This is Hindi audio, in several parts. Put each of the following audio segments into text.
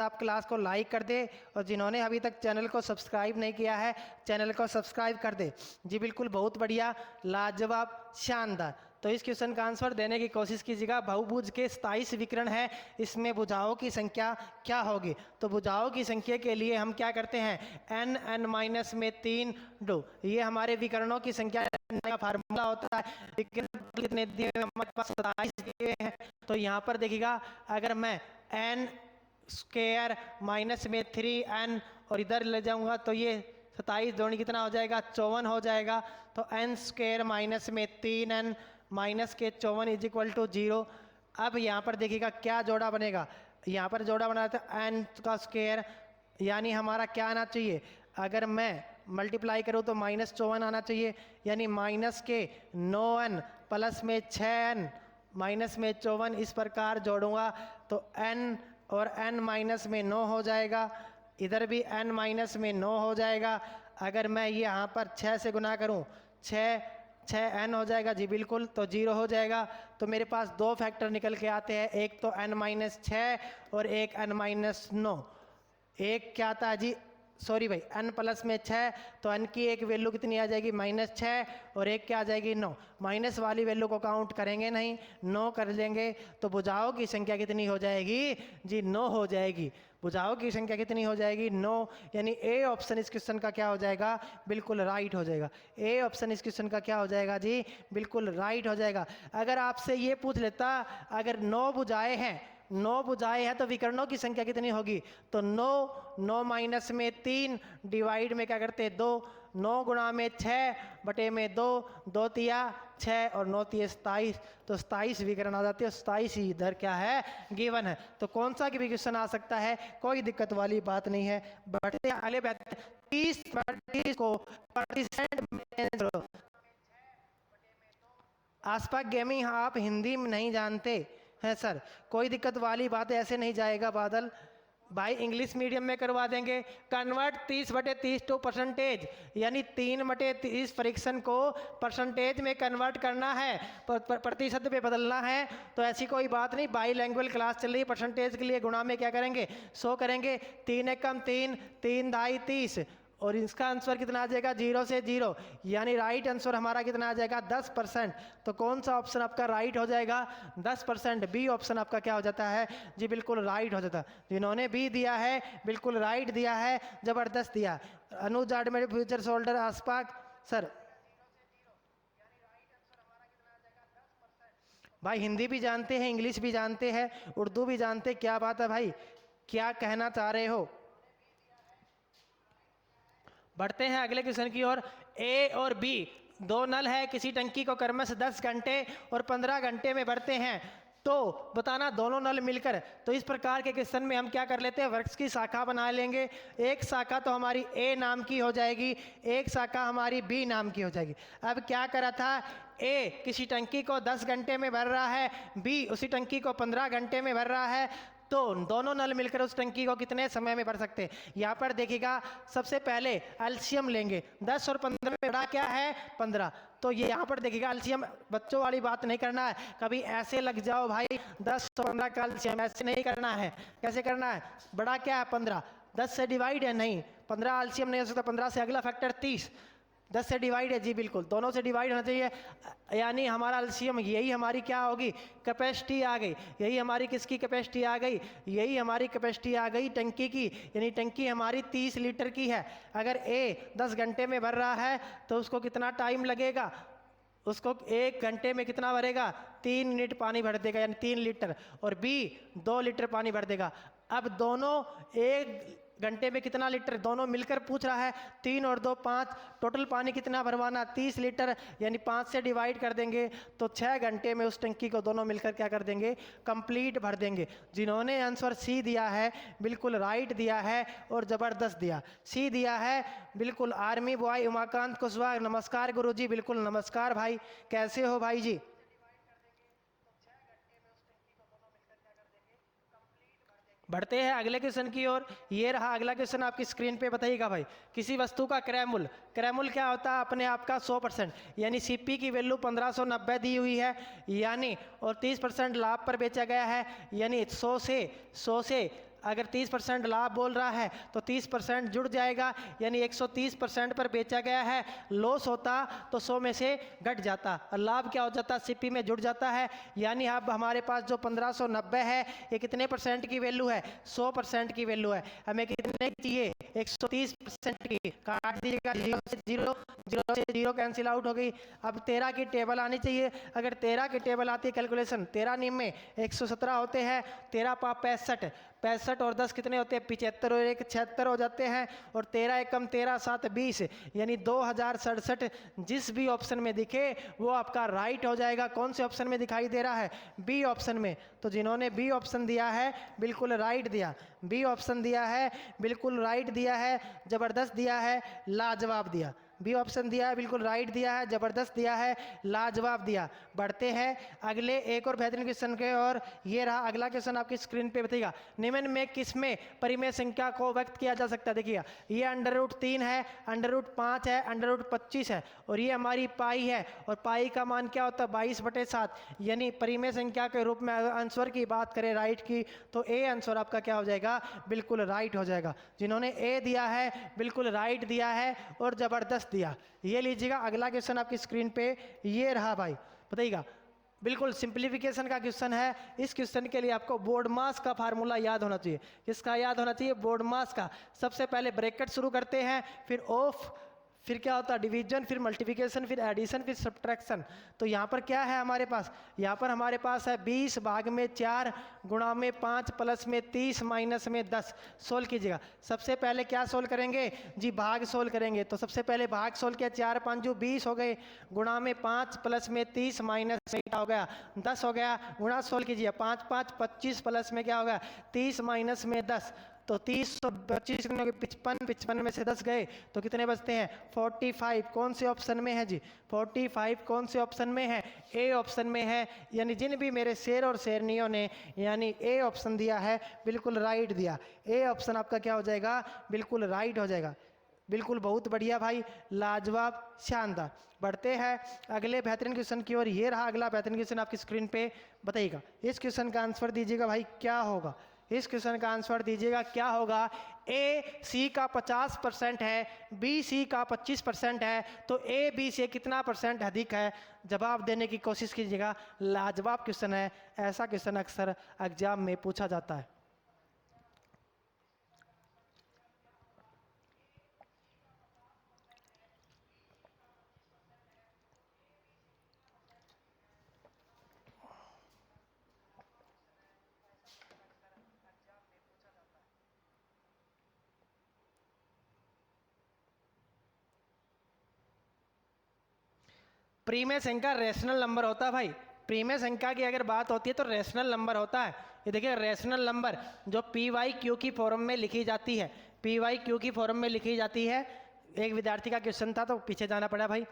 आप क्लास को लाइक कर दे और जिन्होंने अभी तक चैनल को सब्सक्राइब नहीं किया है चैनल को सब्सक्राइब कर दे। जी बिल्कुल, बहुत बढ़िया, लाजवाब, शानदार। तो इस क्वेश्चन का आंसर देने की कोशिश कीजिएगा। बहुभुज के 27 विकर्ण है, इसमें भुजाओं की संख्या क्या होगी? तो भुजाओं की संख्या के लिए हम क्या करते हैं, एन एन माइनस में 3 2, ये हमारे विकर्णों की संख्या का फार्मूला होता है। विकर्ण कितने दिए हुए? हमारे पास 27 दिए हैं। तो यहाँ पर देखिएगा, अगर मैं एन स्क्वायर माइनस में 3n और इधर ले जाऊंगा तो ये 27 जोड़ कितना हो जाएगा, 54 हो जाएगा। तो एन स्क्वायर माइनस में 3n माइनस के 54 इज इक्वल टू 0। अब यहाँ पर देखिएगा क्या जोड़ा बनेगा, यहाँ पर जोड़ा बना था n का स्क्वायर, यानी हमारा क्या आना चाहिए, अगर मैं मल्टीप्लाई करूँ तो -54 आना चाहिए, यानी माइनस के 9n प्लस में 6n माइनस में 54 इस प्रकार जोड़ूंगा तो n और n माइनस में 9 हो जाएगा, इधर भी n माइनस में 9 हो जाएगा। अगर मैं ये यहाँ पर 6 से गुना करूँ, 6n हो जाएगा, जी बिल्कुल, तो 0 हो जाएगा। तो मेरे पास दो फैक्टर निकल के आते हैं, एक तो n माइनस 6 और एक n माइनस 9। एक क्या आता है जी, सॉरी भाई, n प्लस में 6, तो n की एक वैल्यू कितनी आ जाएगी, -6, और एक क्या आ जाएगी, 9। माइनस वाली वैल्यू को काउंट करेंगे नहीं, 9 कर लेंगे, तो भुजाओं की संख्या कितनी हो जाएगी जी, 9 हो जाएगी। भुजाओं की संख्या कितनी हो जाएगी, 9, यानी ए ऑप्शन इस क्वेश्चन का क्या हो जाएगा, बिल्कुल राइट हो जाएगा। ए ऑप्शन इस क्वेश्चन का क्या हो जाएगा जी, बिल्कुल राइट हो जाएगा। अगर आपसे ये पूछ लेता, अगर 9 भुजाएं हैं, 9 भुजाएं हैं तो विकर्णों की संख्या कितनी होगी, तो 9 माइनस में 3 डिवाइड में क्या करते हैं 2, 9 गुणा में 6 बटे में 2, 2 तिया 6 और 9 तिया 27, तो 27 विकर्ण आ जाते हैं। 27 ही इधर क्या है, गिवन है। तो कौन सा भी क्वेश्चन आ सकता है, कोई दिक्कत वाली बात नहीं है। बढ़ते हैं आगे, 30 को परसेंट में आसपास गेमिंग, आप हिंदी में नहीं जानते हैं सर, कोई दिक्कत वाली बात है, ऐसे नहीं जाएगा बादल भाई, इंग्लिश मीडियम में करवा देंगे। कन्वर्ट 30/30 टू परसेंटेज, यानी 3/30 फ्रैक्शन को परसेंटेज में कन्वर्ट करना है, प्रतिशत पे बदलना है। तो ऐसी कोई बात नहीं, बाई लैंग्वेज क्लास चल रही है, परसेंटेज के लिए गुणा में क्या करेंगे, 100 करेंगे। 3 एकम 3, 3 दाई 30, और इसका आंसर कितना आ जाएगा, 0 से 0, यानी राइट आंसर हमारा कितना आ जाएगा, 10%। तो कौन सा ऑप्शन आपका राइट हो जाएगा, 10%। बी ऑप्शन आपका क्या हो जाता है जी, बिल्कुल राइट हो जाता है। जिन्होंने बी दिया है बिल्कुल राइट दिया है, जबरदस्त दिया। अनुज मेरे फ्यूचर सोल्डर आसपाक सर, भाई हिंदी भी जानते हैं, इंग्लिश भी जानते हैं, उर्दू भी जानते, क्या बात है भाई, क्या कहना चाह रहे हो। बढ़ते हैं अगले क्वेश्चन की ओर। ए और बी दो नल है, किसी टंकी को क्रमशः 10 घंटे और 15 घंटे में भरते हैं, तो बताना दोनों नल मिलकर। तो इस प्रकार के क्वेश्चन में हम क्या कर लेते हैं, वृक्ष की शाखा बना लेंगे। एक शाखा तो हमारी ए नाम की हो जाएगी, एक शाखा हमारी बी नाम की हो जाएगी। अब क्या करा था, ए किसी टंकी को 10 घंटे में भर रहा है, बी उसी टंकी को 15 घंटे में भर रहा है, तो दोनों नल मिलकर उस टंकी को कितने समय में भर सकते हैं। यहाँ पर देखिएगा, सबसे पहले एलसीएम लेंगे, 10 और 15 में बड़ा क्या है, 15। तो ये यहाँ पर देखिएगा एलसीएम, बच्चों वाली बात नहीं करना है, कभी ऐसे लग जाओ भाई 10 और 15 का एलसीएम, ऐसे नहीं करना है। कैसे करना है, बड़ा क्या है 15, 10 से डिवाइड है, नहीं 15 एलसीएम नहीं हो सकता, 15 से अगला फैक्टर 30, 10 से डिवाइड है, जी बिल्कुल, दोनों से डिवाइड होना चाहिए, यानी हमारा एलसीएम, यही हमारी क्या होगी, कैपेसिटी आ गई। यही हमारी किसकी कैपेसिटी आ गई, यही हमारी कैपेसिटी आ गई टंकी की, यानी टंकी हमारी 30 लीटर की है। अगर ए 10 घंटे में भर रहा है तो उसको कितना टाइम लगेगा, उसको 1 घंटे में कितना भरेगा, 3 मिनट पानी भर देगा, यानी 3 लीटर, और बी 2 लीटर पानी भर देगा। अब दोनों 1 घंटे में कितना लीटर, दोनों मिलकर पूछ रहा है, 3 और 2 5, टोटल पानी कितना भरवाना, 30 लीटर, यानी 5 से डिवाइड कर देंगे तो 6 घंटे में उस टंकी को दोनों मिलकर क्या कर देंगे, कंप्लीट भर देंगे। जिन्होंने आंसर सी दिया है बिल्कुल राइट दिया है और ज़बरदस्त दिया, सी दिया है बिल्कुल। आर्मी बॉय उमाकांत कुशवाहा, नमस्कार गुरुजी, बिल्कुल नमस्कार भाई, कैसे हो भाई जी। बढ़ते हैं अगले क्वेश्चन की ओर। ये रहा अगला क्वेश्चन आपकी स्क्रीन पे, बताइएगा भाई, किसी वस्तु का क्रय मूल्य क्या होता है, अपने आप का 100%, यानी सीपी की वैल्यू 1590 दी हुई है, यानी और 30% लाभ पर बेचा गया है, यानी 100 से अगर 30% लाभ बोल रहा है तो 30% जुड़ जाएगा, यानी 130% पर बेचा गया है। लॉस होता तो 100 में से घट जाता और लाभ क्या हो जाता, सीपी में जुड़ जाता है। यानी अब हमारे पास जो 1590 है ये कितने परसेंट की वैल्यू है, 100% की वैल्यू है। हमें कितने की चाहिए, 130% की। काट दीजिएगा, 0 से 0, 0 से 0 कैंसिल आउट हो गई। अब 13 की टेबल आनी चाहिए। अगर 13 की टेबल आती है, कैलकुलेशन 13 नियम में 117 होते हैं, 13 पाप 65, 65 और 10 कितने होते हैं, 75 और 1 76 हो जाते हैं। और 13 एकम 13 7 20, यानी 2067 जिस भी ऑप्शन में दिखे वो आपका राइट हो जाएगा। कौन से ऑप्शन में दिखाई दे रहा है, बी ऑप्शन में। तो जिन्होंने बी ऑप्शन दिया है बिल्कुल राइट दिया, बी ऑप्शन दिया है बिल्कुल राइट दिया है, जबरदस्त दिया है, लाजवाब दिया। बी ऑप्शन दिया है बिल्कुल राइट दिया है, जबरदस्त दिया है, लाजवाब दिया। बढ़ते हैं अगले एक और बेहतरीन क्वेश्चन के। और ये रहा अगला क्वेश्चन आपकी स्क्रीन पे बताइएगा, निम्न में किसमें परिमेय संख्या को व्यक्त किया जा सकता है। देखिएगा ये √3 है, √5 है, √25 है और ये हमारी पाई है। और पाई का मान क्या होता है, 22/7, यानी परिमेय संख्या के रूप में आंसर की बात करें राइट की, तो ए आंसर आपका क्या हो जाएगा, बिल्कुल राइट हो जाएगा। जिन्होंने ए दिया है बिल्कुल राइट दिया है और जबरदस्त दिया। ये लीजिएगा अगला क्वेश्चन आपकी स्क्रीन पे, ये रहा भाई, बताइएगा बिल्कुल सिंप्लीफिकेशन का क्वेश्चन है। इस क्वेश्चन के लिए आपको बोर्ड मास का फार्मूला याद होना चाहिए। किसका याद होना चाहिए, बोर्ड मास का। सबसे पहले ब्रैकेट शुरू करते हैं, फिर ऑफ, फिर क्या होता है डिवीजन, फिर मल्टीप्लिकेशन, फिर एडिशन, फिर सब्ट्रैक्शन। तो यहाँ पर क्या है हमारे पास, यहाँ पर हमारे पास है 20 भाग में 4 गुणा में 5 प्लस में 30 माइनस में 10। सोल्व कीजिएगा। सबसे पहले क्या सोल्व करेंगे जी, भाग सोल्व करेंगे। तो सबसे पहले भाग सोल्व किया, 4 5 20 हो गए, गुणा में 5 प्लस में 30 माइनस में क्या हो गया 10 हो गया। गुणा सोल्व कीजिए, 5 5 25 प्लस में क्या होगा 30 माइनस में 10, तो 30 25 55, 55 में से 10 गए तो कितने बचते हैं 45। कौन से ऑप्शन में है जी, 45 कौन से ऑप्शन में है, ए ऑप्शन में है। यानी जिन भी मेरे शेर और शेरनियों ने यानी ए ऑप्शन दिया है बिल्कुल राइट दिया। ए ऑप्शन आपका क्या हो जाएगा, बिल्कुल राइट हो जाएगा। बिल्कुल बहुत बढ़िया भाई, लाजवाब, शानदार। बढ़ते हैं अगले बेहतरीन क्वेश्चन की ओर। ये रहा अगला बेहतरीन क्वेश्चन आपकी स्क्रीन पे, बताइएगा इस क्वेश्चन का आंसर दीजिएगा भाई क्या होगा। इस क्वेश्चन का आंसर दीजिएगा क्या होगा। ए सी का 50% है, बी सी का 25% है, तो ए बी से कितना परसेंट अधिक है। जवाब देने की कोशिश कीजिएगा, लाजवाब क्वेश्चन है। ऐसा क्वेश्चन अक्सर एग्जाम में पूछा जाता है। प्रीमेय संख्या रेशनल नंबर होता है भाई। प्रीमेय संख्या की अगर बात होती है तो रेशनल नंबर होता है। ये देखिए रेशनल नंबर जो PYQ की फॉर्म में लिखी जाती है, PYQ की फॉर्म में लिखी जाती है। एक विद्यार्थी का क्वेश्चन था तो पीछे जाना पड़ा भाई।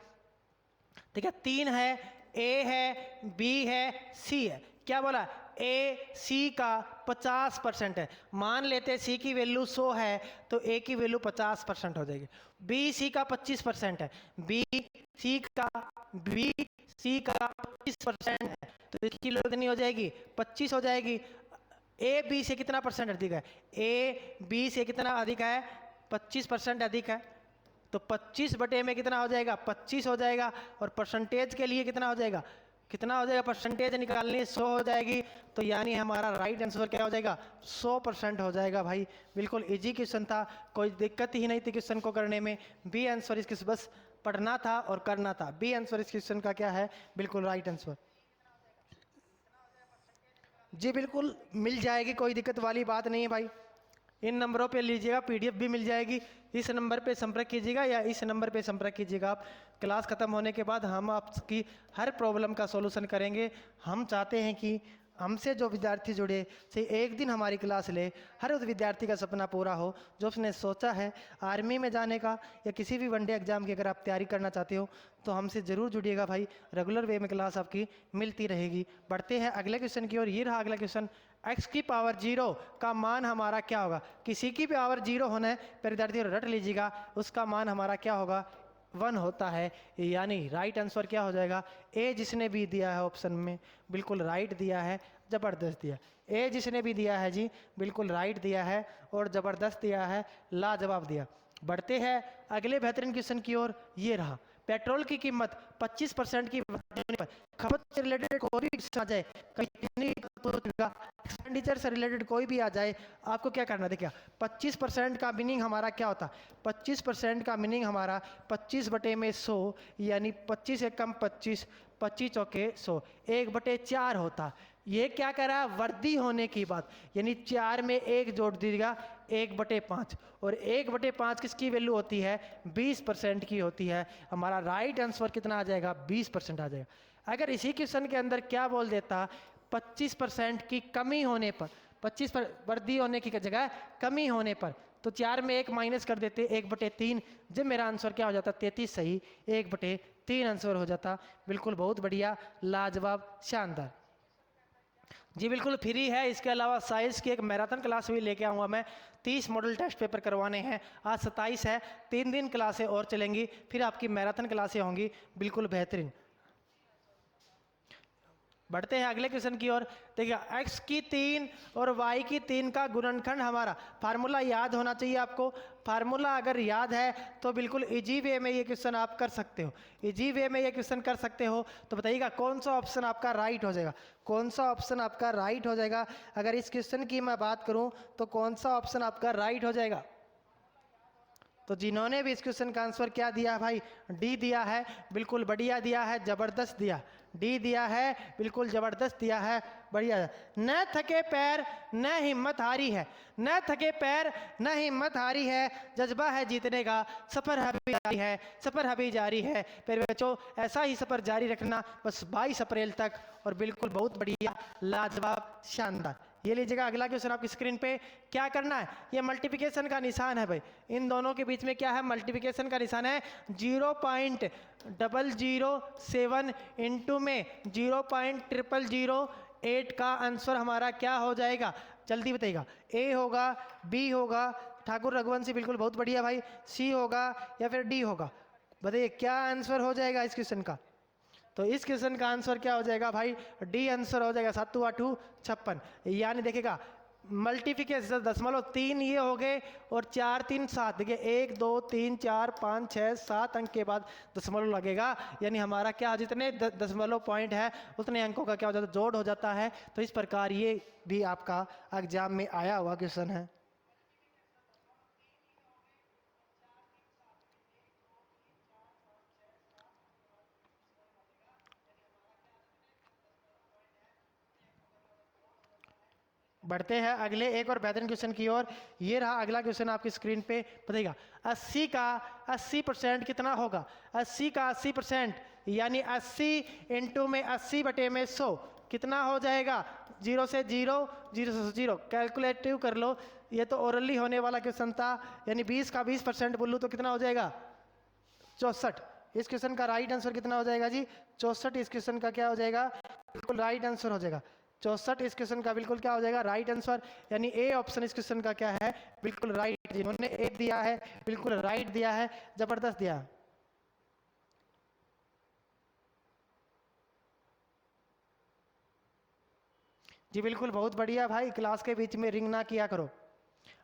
ठीक है, 3 है, ए है, बी है, सी है। क्या बोला, ए सी का 50% है। मान लेते सी की वैल्यू 100 है तो ए की वैल्यू 50% हो जाएगी। बी सी का 25% है, बी सी का 25% है तो इसकी वैल्यू कितनी हो जाएगी 25 हो जाएगी। ए बी से कितना परसेंट अधिक है, ए बी से कितना अधिक है 25% अधिक है। तो 25 बटे में कितना हो जाएगा 25 हो जाएगा। और परसेंटेज के लिए कितना हो जाएगा, कितना हो जाएगा, परसेंटेज निकालनी 100 हो जाएगी। तो यानी हमारा राइट आंसर क्या हो जाएगा 100% हो जाएगा भाई। बिल्कुल इजी क्वेश्चन था, कोई दिक्कत ही नहीं थी क्वेश्चन को करने में। बी आंसर इसके बस पढ़ना था और करना था। बी आंसर इस क्वेश्चन का क्या है, बिल्कुल राइट आंसर। जी बिल्कुल मिल जाएगी, कोई दिक्कत वाली बात नहीं है भाई। इन नंबरों पे लीजिएगा, PDF भी मिल जाएगी। इस नंबर पे संपर्क कीजिएगा या इस नंबर पे संपर्क कीजिएगा। आप क्लास ख़त्म होने के बाद हम आपकी हर प्रॉब्लम का सॉल्यूशन करेंगे। हम चाहते हैं कि हमसे जो विद्यार्थी जुड़े से एक दिन हमारी क्लास ले, हर उस विद्यार्थी का सपना पूरा हो जो उसने सोचा है आर्मी में जाने का या किसी भी वनडे एग्जाम की। अगर आप तैयारी करना चाहते हो तो हमसे ज़रूर जुड़िएगा भाई, रेगुलर वे में क्लास आपकी मिलती रहेगी। बढ़ते हैं अगले क्वेश्चन की ओर। ये रहा अगला क्वेश्चन, x की पावर 0 का मान हमारा क्या होगा। किसी की पावर 0 होना है पर विद्यार्थी रट लीजिएगा, उसका मान हमारा क्या होगा 1 होता है। यानी राइट आंसर क्या हो जाएगा, ए जिसने भी दिया है ऑप्शन में बिल्कुल राइट दिया है। ज़बरदस्त दिया। ए जिसने भी दिया है जी बिल्कुल राइट दिया है और ज़बरदस्त दिया है, लाजवाब दिया। बढ़ते हैं अगले बेहतरीन क्वेश्चन की ओर। ये रहा, पेट्रोल की कीमत 25% की होने पर खपत से रिलेटेड कोई भी आ जाए, एक्सपेंडिचर से रिलेटेड कोई भी आ जाए, आपको क्या करना है? देखिए 25% का मीनिंग हमारा क्या होता? 25% का मीनिंग हमारा 25/100 यानी 25 एकम 25, 25 चौके 100, 1/4 होता। ये क्या करा? वर्दी होने की बात, यानी 4 में 1 जोड़ दीजिएगा, 1/5, और 1/5 किसकी वैल्यू होती है? 20% की होती है। हमारा राइट आंसर कितना आ जाएगा? 20% आ जाएगा। अगर इसी क्वेश्चन के अंदर क्या बोल देता, 25% की कमी होने पर, 25 पर वर्दी होने की जगह कमी होने पर, तो 4 में 1 माइनस कर देते, 1/3, जब मेरा आंसर क्या हो जाता? 33 सही, 1/3 आंसर हो जाता। बिल्कुल बहुत बढ़िया, लाजवाब, शानदार जी। बिल्कुल फ्री है। इसके अलावा साइंस की एक मैराथन क्लास भी लेके आऊँगा मैं। 30 मॉडल टेस्ट पेपर करवाने हैं। आज 27 है, 3 दिन क्लासें और चलेंगी, फिर आपकी मैराथन क्लासें होंगी। बिल्कुल बेहतरीन। बढ़ते हैं अगले क्वेश्चन की ओर। देखिए x की 3 और y की 3 का गुणनखंड, हमारा फार्मूला याद होना चाहिए आपको। फार्मूला अगर याद है तो बिल्कुल इजी वे में ये क्वेश्चन आप कर सकते हो, इजी वे में ये क्वेश्चन कर सकते हो। तो बताइएगा कौन सा ऑप्शन आपका राइट हो जाएगा, कौन सा ऑप्शन आपका राइट हो जाएगा? अगर इस क्वेश्चन की मैं बात करूं तो कौन सा ऑप्शन आपका राइट हो जाएगा? तो जिन्होंने भी इस क्वेश्चन का आंसर क्या दिया भाई? डी दिया है। बिल्कुल बढ़िया दिया है, जबरदस्त दिया। डी दिया है, बिल्कुल जबरदस्त दिया है, बढ़िया। न थके पैर न हिम्मत हारी है, न थके पैर न हिम्मत हारी है, जज्बा है जीतने का, सफर अभी जारी है, सफर अभी जारी है। फिर बच्चों ऐसा ही सफर जारी रखना बस 22 अप्रैल तक। और बिल्कुल बहुत बढ़िया, लाजवाब, शानदार। ये लीजिएगा अगला क्वेश्चन आपकी स्क्रीन पे। क्या करना है? ये मल्टीप्लिकेशन का निशान है भाई, इन दोनों के बीच में क्या है? मल्टीप्लिकेशन का निशान है। 0.007 इंटू में 0.008 का आंसर हमारा क्या हो जाएगा? जल्दी बताइएगा। ए होगा, बी होगा, ठाकुर रघुवंशी बिल्कुल बहुत बढ़िया भाई, सी होगा या फिर डी होगा? बताइए क्या आंसर हो जाएगा इस क्वेश्चन का? तो इस क्वेश्चन का आंसर क्या हो जाएगा भाई? डी आंसर हो जाएगा। 7 8 56, यानी देखिएगा मल्टीप्लिकेशन 0.3 ये हो गए और 4 3 7, देखिए 1 2 3 4 5 6 7 अंक के बाद दशमलव लगेगा, यानी हमारा क्या जितने दशमलव पॉइंट है उतने अंकों का क्या हो जाता है? जोड़ हो जाता है। तो इस प्रकार ये भी आपका एग्जाम में आया हुआ क्वेश्चन है। बढ़ते हैं अगले एक और बेहतरीन क्वेश्चन की ओर। ये रहा अगला क्वेश्चन आपकी स्क्रीन पे। बताइएगा 80 का 80% कितना होगा? 80 का 80% यानी 80 इंटू में 80/100 कितना हो जाएगा? 0 से 0, 0 से 0, कैलकुलेटिव कर लो। ये तो ओरली होने वाला क्वेश्चन था, यानी 20 का 20% बोलूँ तो कितना हो जाएगा? 64। इस क्वेश्चन का राइट आंसर कितना हो जाएगा जी? 64 इस क्वेश्चन का क्या हो जाएगा? बिल्कुल राइट आंसर हो जाएगा। 64 इस क्वेश्चन का बिल्कुल क्या हो जाएगा? राइट आंसर, यानी ए ऑप्शन इस क्वेश्चन का क्या है? बिल्कुल राइट। जिन्होंने ए दिया है बिल्कुल राइट दिया है, जबरदस्त दिया। जी बिल्कुल बहुत बढ़िया भाई, क्लास के बीच में रिंग ना किया करो।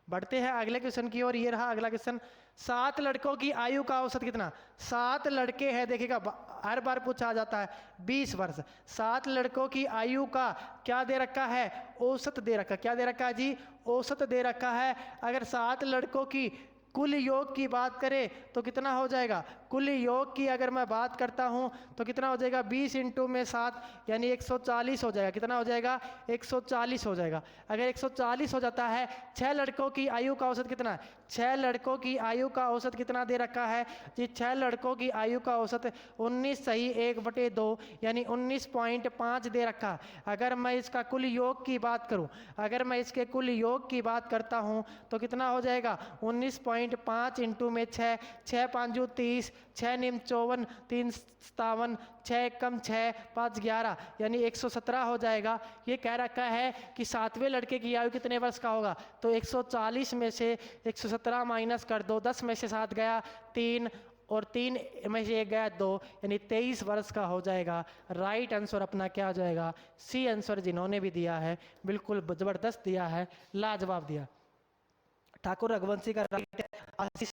बढ़ते हैं अगले क्वेश्चन की ओर। ये रहा अगला क्वेश्चन। 7 लड़कों की आयु का औसत कितना? 7 लड़के हैं, देखिएगा हर बार पूछा जाता है, 20 वर्ष। 7 लड़कों की आयु का क्या दे रखा है? औसत दे रखा। क्या दे रखा है जी? औसत दे रखा है। अगर 7 लड़कों की कुल योग की बात करें तो कितना हो जाएगा? कुल योग की अगर मैं बात करता हूं तो कितना हो जाएगा? 20 इंटू में 7 यानी 140 हो जाएगा। कितना हो जाएगा? 140 हो जाएगा। अगर 140 हो जाता है, 6 लड़कों की आयु का औसत कितना है? 6 लड़कों की आयु का औसत कितना दे रखा है जी? 6 लड़कों की आयु का औसत 19 सही 1/2 यानी 19.5 दे रखा है। अगर मैं इसका कुल योग की बात करूं, अगर मैं इसके कुल योग की बात करता हूं तो कितना हो जाएगा? 19.5 इंटू में 6, 6 5 30, 6 निम 54, 3 57, 6 कम 6 5 11 यानी 117 हो जाएगा। ये कह रखा है कि 7वें लड़के की आयु कितने वर्ष का होगा? तो 140 में से 117 माइनस कर दो, 10 में से 7 गया 3 और 3 में से 1 गया 2, यानी 23 वर्ष का हो जाएगा। राइट आंसर अपना क्या हो जाएगा? सी आंसर जिन्होंने भी दिया है बिल्कुल ज़बरदस्त दिया है, लाजवाब दिया। ठाकुर रघुवंशी का राइट है, आशीष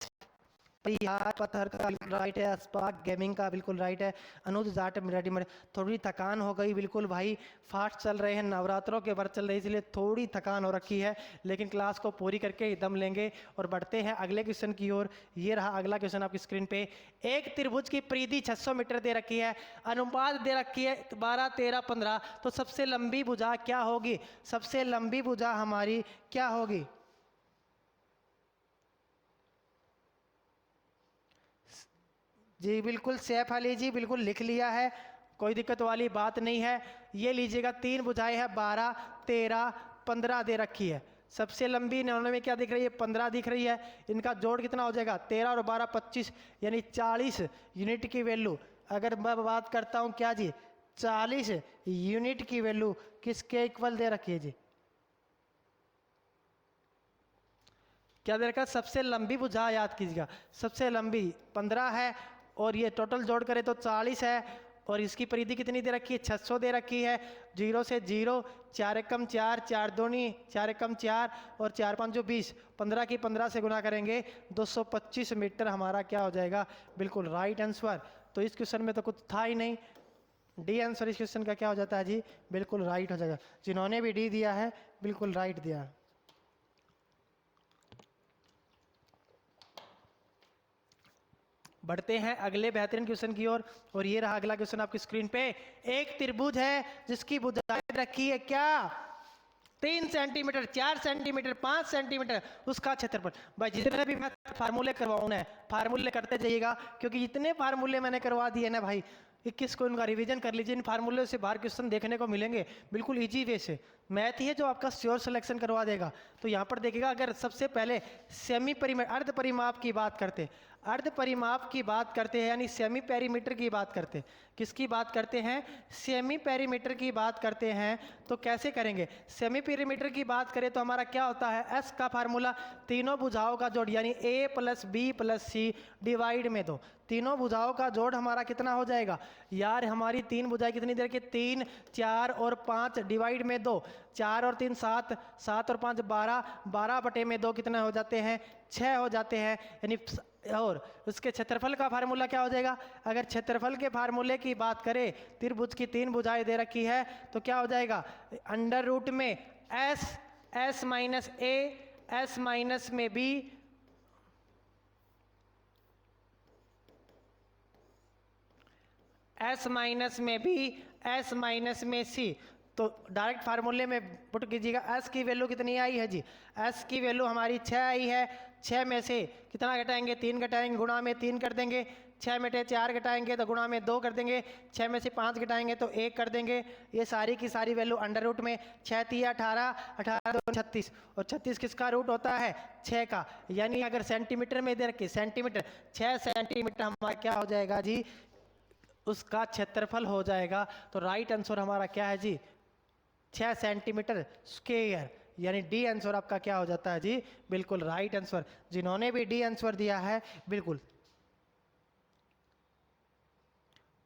पत्थर का राइट है, अस्पाक गेमिंग का बिल्कुल राइट है, अनुज जाट रेडीमेड। थोड़ी थकान हो गई बिल्कुल भाई, फास्ट चल रहे हैं, नवरात्रों के व्रत चल रहे हैं, इसलिए थोड़ी थकान हो रखी है, लेकिन क्लास को पूरी करके ही दम लेंगे और बढ़ते हैं अगले क्वेश्चन की ओर। ये रहा अगला क्वेश्चन आपकी स्क्रीन पे। एक त्रिभुज की परिधि 600 मीटर दे रखी है, अनुपात दे रखी है 12, 13, 15, तो सबसे लंबी भुजा क्या होगी? सबसे लंबी भुजा हमारी क्या होगी? जी बिल्कुल सैफ अली जी, बिल्कुल लिख लिया है, कोई दिक्कत वाली बात नहीं है। ये लीजिएगा 3 भुजाएं है, 12, 13, 15 दे रखी है। सबसे लंबी इन्होंने में क्या दिख रही है? 15 दिख रही है। इनका जोड़ कितना हो जाएगा? 13 और 12 25, यानी 40 यूनिट की वैल्यू। अगर मैं बात करता हूँ क्या जी, 40 यूनिट की वैल्यू किसके इक्वल दे रखी है जी? क्या दे रखा? सबसे लंबी भुजा याद कीजिएगा, सबसे लंबी 15 है, और ये टोटल जोड़ करें तो 40 है, और इसकी परिधि कितनी दे रखी है? 600 दे रखी है। 0 से 0, 4 एकम 4, 4 दूनी 4 एकम 4, और 4 5 जो 20, 15 की 15 से गुना करेंगे 225 मीटर हमारा क्या हो जाएगा? बिल्कुल राइट आंसर। तो इस क्वेश्चन में तो कुछ था ही नहीं, डी आंसर इस क्वेश्चन का क्या हो जाता है जी? बिल्कुल राइट हो जाएगा। जिन्होंने भी डी दिया है बिल्कुल राइट दिया है। बढ़ते हैं अगले बेहतरीन क्वेश्चन की ओर, और ये रहा अगला क्वेश्चन आपकी स्क्रीन पे। एक त्रिभुज है जिसकी भुजाएं रखी है क्या? 3 सेंटीमीटर, 4 सेंटीमीटर, 5 सेंटीमीटर, उसका क्षेत्रफल। भाई जितने भी मैं फार्मूले करवाऊँ, फार्मूले करते जाइएगा, क्योंकि जितने फार्मूले मैंने करवा दिए ना भाई, 21 को इनका रिवीजन कर लीजिए। इन फार्मूले से बाहर क्वेश्चन देखने को मिलेंगे बिल्कुल इजी वे से। मैथ ही है जो आपका श्योर सिलेक्शन करवा देगा। तो यहाँ पर देखिएगा, अगर सबसे पहले सेमी परिमाप, अर्ध परिमाप की बात करते, अर्ध परिमाप की बात करते हैं, यानी सेमी पेरीमीटर की बात करते हैं। किसकी बात करते हैं? सेमी पेरीमीटर की बात करते हैं। तो कैसे करेंगे? सेमी पेरीमीटर की बात करें तो हमारा क्या होता है? एस का फार्मूला, तीनों भुजाओं का जोड़, यानी ए प्लस बी प्लस सी डिवाइड में 2। तीनों भुजाओं का जोड़ हमारा कितना हो जाएगा यार? हमारी 3 भुजाएं कितनी देर के? 3, 4 और 5 डिवाइड में 2, 4 और 3 7, 7 और 5 12, 12 बटे में 2 कितने हो जाते हैं? 6 हो जाते हैं। यानी और उसके क्षेत्रफल का फार्मूला क्या हो जाएगा? अगर क्षेत्रफल के फार्मूले की बात करें, त्रिभुज की 3 भुजाएं दे रखी है, तो क्या हो जाएगा? अंडर रूट में एस, एस माइनस ए, एस माइनस में बी, एस माइनस में बी, एस माइनस में सी। तो डायरेक्ट फार्मूले में पुट कीजिएगा। एस की वैल्यू कितनी आई है जी? एस की वैल्यू हमारी 6 आई है। 6 में से कितना घटाएंगे? 3 घटाएंगे, गुणा में 3 कर देंगे। 6 में से 4 घटाएंगे तो गुणा में 2 कर देंगे। 6 में से 5 घटाएंगे तो 1 कर देंगे। ये सारी की सारी वैल्यू अंडर रूट में 6 3 18, 18 2 36, और 36 किसका रूट होता है? 6 का। यानी अगर सेंटीमीटर में दे रखे सेंटीमीटर, 6 सेंटीमीटर हमारा क्या हो जाएगा जी? उसका क्षेत्रफल हो जाएगा। तो राइट आंसर हमारा क्या है जी? 6 सेंटीमीटर स्क्वायर, यानी डी आंसर आपका क्या हो जाता है जी? बिल्कुल राइट आंसर। जिन्होंने भी डी आंसर दिया है बिल्कुल।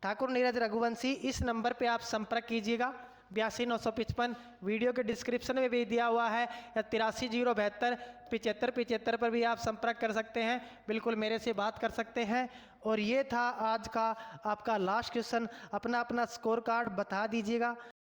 ठाकुर नीरज रघुवंशी, इस नंबर पे आप संपर्क कीजिएगा, 82 955। वीडियो के डिस्क्रिप्शन में भी दिया हुआ है, या 83 072 75 75 पर भी आप संपर्क कर सकते हैं। बिल्कुल मेरे से बात कर सकते हैं। और ये था आज का आपका लास्ट क्वेश्चन। अपना अपना स्कोर कार्ड बता दीजिएगा।